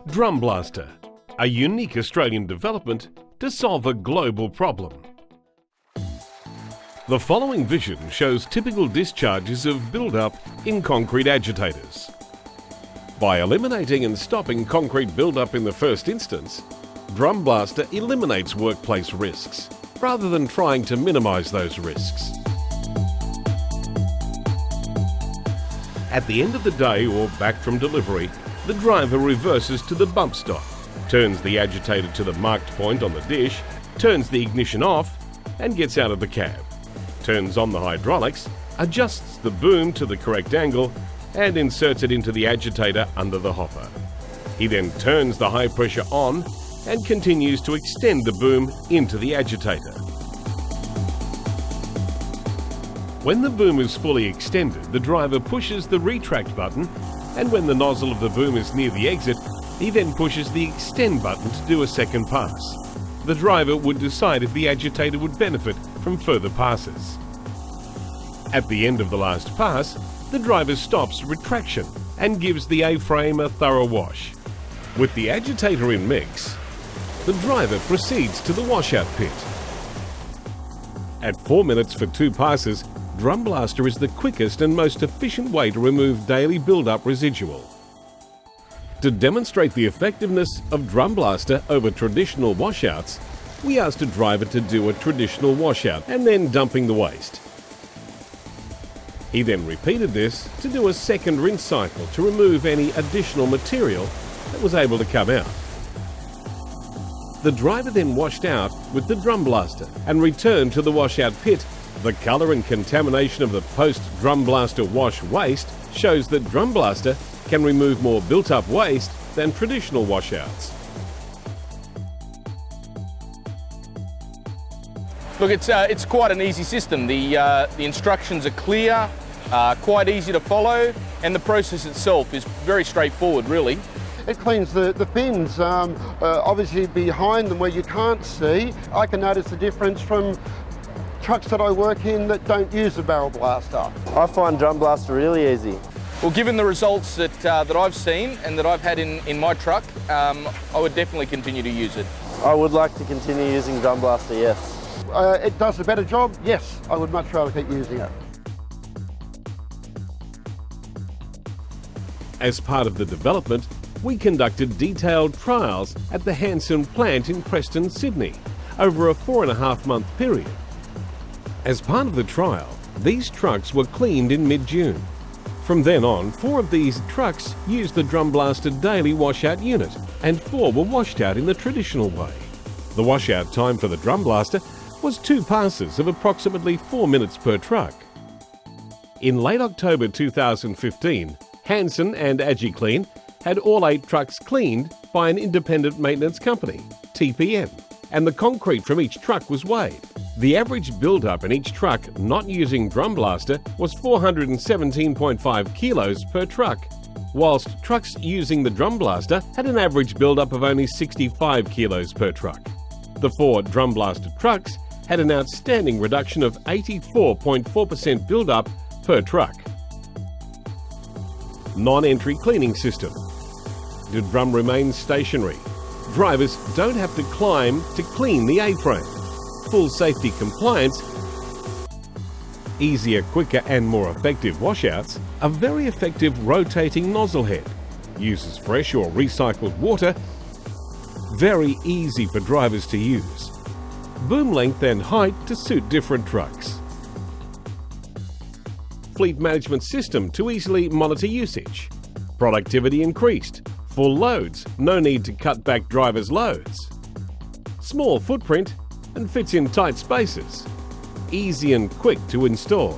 DrumBlaster, a unique Australian development to solve a global problem. The following vision shows typical discharges of build-up in concrete agitators. By eliminating and stopping concrete build-up in the first instance, DrumBlaster eliminates workplace risks, rather than trying to minimise those risks. At the end of the day or back from delivery, the driver reverses to the bump stop, turns the agitator to the marked point on the dish, turns the ignition off and gets out of the cab, turns on the hydraulics, adjusts the boom to the correct angle and inserts it into the agitator under the hopper. He then turns the high pressure on and continues to extend the boom into the agitator. When the boom is fully extended, the driver pushes the retract button, and when the nozzle of the boom is near the exit, he then pushes the extend button to do a second pass. The driver would decide if the agitator would benefit from further passes. At the end of the last pass, the driver stops retraction and gives the A-frame a thorough wash. With the agitator in mix, the driver proceeds to the washout pit. At 4 minutes for 2 passes, DrumBlaster is the quickest and most efficient way to remove daily build-up residual. To demonstrate the effectiveness of DrumBlaster over traditional washouts, we asked a driver to do a traditional washout and then dumping the waste. He then repeated this to do a second rinse cycle to remove any additional material that was able to come out. The driver then washed out with the DrumBlaster and returned to the washout pit. The colour and contamination of the post-DrumBlaster wash waste shows that DrumBlaster can remove more built-up waste than traditional washouts. Look, it's quite an easy system. The instructions are clear, quite easy to follow, and the process itself is very straightforward, really. It cleans the bins, obviously behind them where you can't see. I can notice the difference from trucks that I work in that don't use a barrel blaster. I find DrumBlaster really easy. Well, given the results that I've seen and that I've had in my truck, I would definitely continue to use it. I would like to continue using DrumBlaster, yes. It does a better job, yes. I would much rather keep using it. As part of the development, we conducted detailed trials at the Hanson plant in Preston, Sydney, over a 4.5-month period. As part of the trial, these trucks were cleaned in mid-June. From then on, 4 of these trucks used the DrumBlaster daily washout unit, and 4 were washed out in the traditional way. The washout time for the DrumBlaster was 2 passes of approximately 4 minutes per truck. In late October 2015, Hanson and AgiClean had all 8 trucks cleaned by an independent maintenance company, TPM, and the concrete from each truck was weighed. The average build-up in each truck not using DrumBlaster was 417.5 kilos per truck, whilst trucks using the DrumBlaster had an average build-up of only 65 kilos per truck. The 4 DrumBlaster trucks had an outstanding reduction of 84.4% build-up per truck. Non-entry cleaning system. The drum remains stationary. Drivers don't have to climb to clean the A-frame. Full safety compliance, easier, quicker and more effective washouts, a very effective rotating nozzle head, uses fresh or recycled water, very easy for drivers to use, boom length and height to suit different trucks. Fleet management system to easily monitor usage, productivity increased, full loads, no need to cut back drivers' loads, small footprint and fits in tight spaces, easy and quick to install.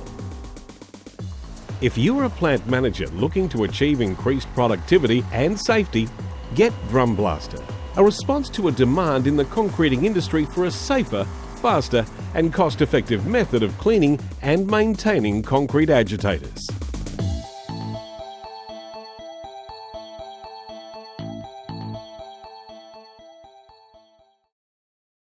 If you are a plant manager looking to achieve increased productivity and safety, get DrumBlaster, a response to a demand in the concreting industry for a safer, faster and cost-effective method of cleaning and maintaining concrete agitators.